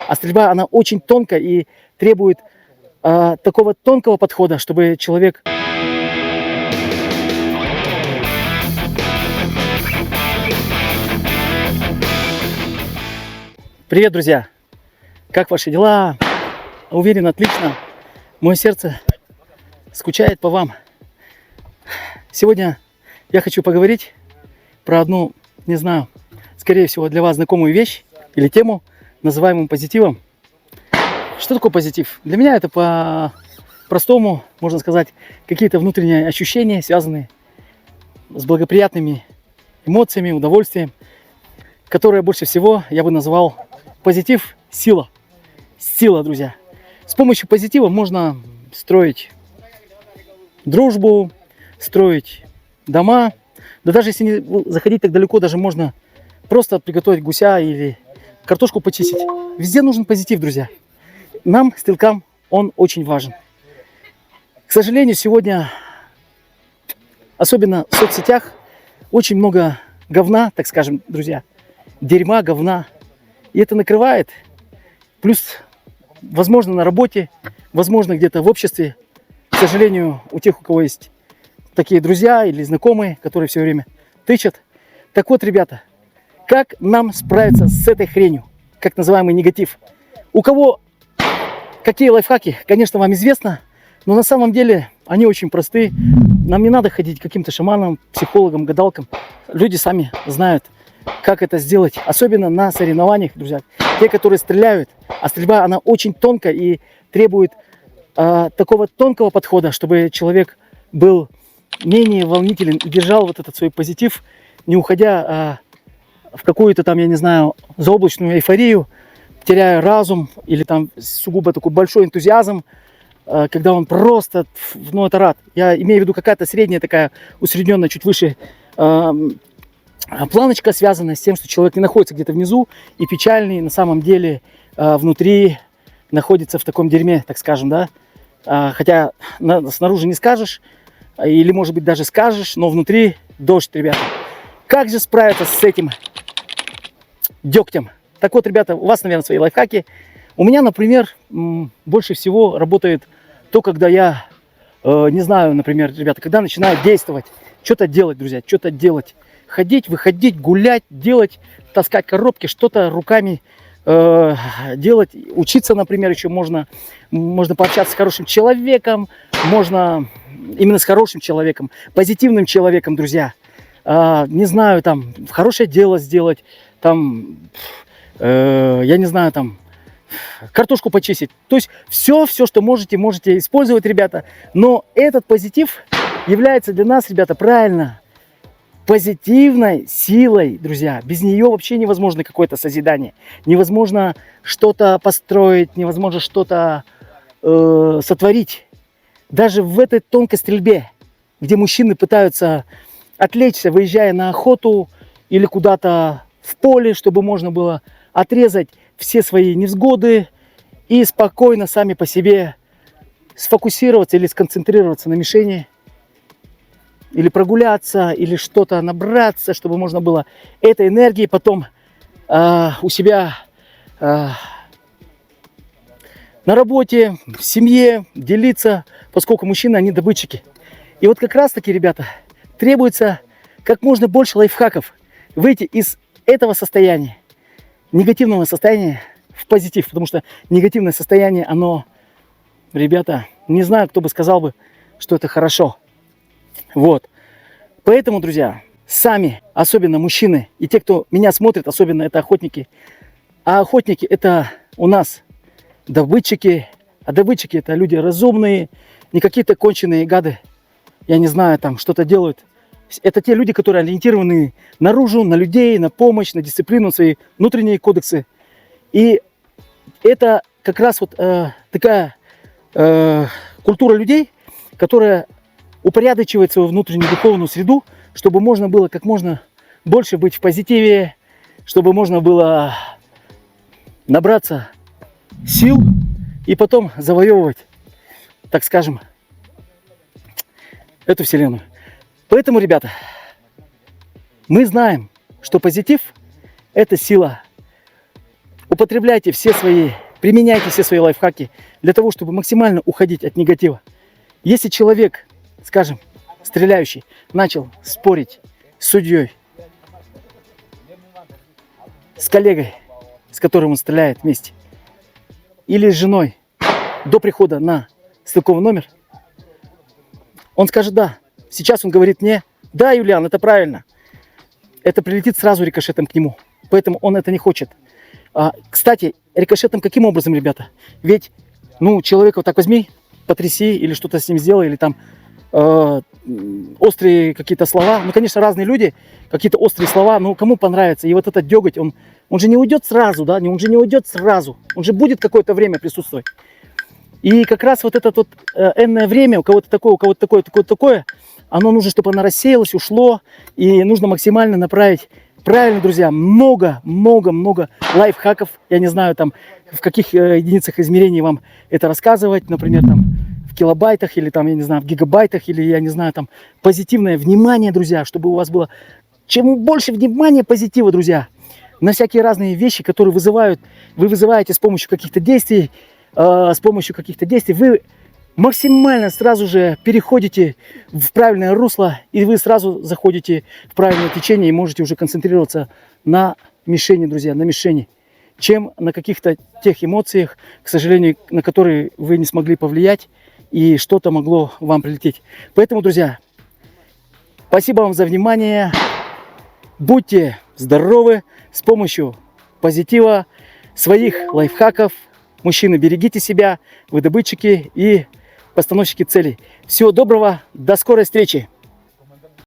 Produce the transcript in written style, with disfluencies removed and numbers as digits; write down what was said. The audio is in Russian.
А стрельба, она очень тонкая и требует такого тонкого подхода, чтобы человек... Привет, друзья! Как ваши дела? Уверен, отлично. Мое сердце скучает по вам. Сегодня я хочу поговорить про одну, не знаю, скорее всего для вас знакомую вещь или тему, называемую позитивом. Что такое позитив? Для меня это по-простому, можно сказать, какие-то внутренние ощущения, связанные с благоприятными эмоциями, удовольствием, которые больше всего я бы назвал позитив – сила. Сила, друзья. С помощью позитива можно строить дружбу, строить дома. Да даже если не заходить так далеко, даже можно просто приготовить гуся или картошку почистить. Везде нужен позитив, друзья. Нам, стрелкам, он очень важен. К сожалению, сегодня, особенно в соцсетях, очень много говна, так скажем, друзья. Дерьма, говна. И это накрывает. Плюс, возможно, на работе, возможно, где-то в обществе. К сожалению, у тех, у кого есть такие друзья или знакомые, которые все время тычат. Так вот, ребята, как нам справиться с этой хренью, как называемый негатив? У кого какие лайфхаки, конечно, вам известно, но на самом деле они очень просты. Нам не надо ходить к каким-то шаманам, психологам, гадалкам. Люди сами знают, как это сделать, особенно на соревнованиях, друзья. Те, которые стреляют, а стрельба, она очень тонкая и требует такого тонкого подхода, чтобы человек был менее волнителен и держал вот этот свой позитив, не уходя в какую-то там, я не знаю, заоблачную эйфорию, теряя разум или там сугубо такой большой энтузиазм, когда он просто, ну это рад. Я имею в виду какая-то средняя такая усредненная, чуть выше планочка, связанная с тем, что человек не находится где-то внизу и печальный, на самом деле внутри находится в таком дерьме, так скажем, да. Хотя снаружи не скажешь, или может быть даже скажешь, но внутри дождь, ребята. Как же справиться с этим дегтем? Так вот, ребята, у вас, наверное, свои лайфхаки. У меня, например, больше всего работает то, когда я, не знаю, например, ребята, когда начинаю действовать, что-то делать, друзья, что-то делать. Ходить, выходить, гулять, делать, таскать коробки, что-то руками делать. Учиться, например, еще можно пообщаться с хорошим человеком, можно именно с хорошим человеком, позитивным человеком, друзья. Не знаю, там, хорошее дело сделать, там, я не знаю, там, картошку почистить. То есть все, что можете использовать, ребята. Но этот позитив является для нас, ребята, правильно, позитивной силой, друзья. Без нее вообще невозможно какое-то созидание. Невозможно что-то построить, невозможно что-то сотворить. Даже в этой тонкой стрельбе, где мужчины пытаются отвлечься, выезжая на охоту или куда-то в поле, чтобы можно было отрезать все свои невзгоды и спокойно сами по себе сфокусироваться или сконцентрироваться на мишени, или прогуляться, или что-то набраться, чтобы можно было этой энергии потом у себя на работе, в семье делиться, поскольку мужчины, они добытчики. И вот как раз таки, ребята, требуется как можно больше лайфхаков выйти из этого состояния, негативного состояния, в позитив, потому что негативное состояние, оно, ребята, не знаю, кто бы сказал бы, что это хорошо. Вот. Поэтому, друзья, сами, особенно мужчины, и те, кто меня смотрит, особенно это охотники. А охотники это у нас добытчики. А добытчики это люди разумные, не какие-то конченые гады. Я не знаю, там что-то делают. Это те люди, которые ориентированы наружу, на людей, на помощь, на дисциплину, свои внутренние кодексы. И это как раз вот такая культура людей, которая упорядочивает свою внутреннюю духовную среду, чтобы можно было как можно больше быть в позитиве, чтобы можно было набраться сил и потом завоевывать, так скажем, эту вселенную. Поэтому, ребята, мы знаем, что позитив – это сила. применяйте все свои лайфхаки для того, чтобы максимально уходить от негатива. Если человек, скажем, стреляющий, начал спорить с судьей, с коллегой, с которым он стреляет вместе, или с женой до прихода на стрелковый номер, он скажет «да». Сейчас он говорит «не». Да, Юлиан, это правильно. Это прилетит сразу рикошетом к нему. Поэтому он это не хочет. Кстати, рикошетом каким образом, ребята? Ведь, человека вот так возьми, потряси, или что-то с ним сделай, или там острые какие-то слова. Конечно, разные люди, какие-то острые слова, кому понравится. И вот этот деготь, он же не уйдет сразу, да? Он же не уйдет сразу. Он же будет какое-то время присутствовать. И как раз вот это вот энное время, у кого-то такое, оно нужно, чтобы оно рассеялось, ушло. И нужно максимально направить. Правильно, друзья, много лайфхаков. Я не знаю, там, в каких единицах измерений вам это рассказывать. Например, там, в килобайтах или, там, я не знаю, в гигабайтах. Или, я не знаю, там, позитивное внимание, друзья. Чтобы у вас было... Чем больше внимания, позитива, друзья. На всякие разные вещи, которые вы вызываете с помощью каких-то действий. Вы максимально сразу же переходите в правильное русло, и вы сразу заходите в правильное течение и можете уже концентрироваться на мишени, друзья, на мишени, чем на каких-то тех эмоциях, к сожалению, на которые вы не смогли повлиять, и что-то могло вам прилететь. Поэтому, друзья, спасибо вам за внимание. Будьте здоровы с помощью позитива, своих лайфхаков. Мужчины, берегите себя, вы добытчики и постановщики целей. Всего доброго, до скорой встречи!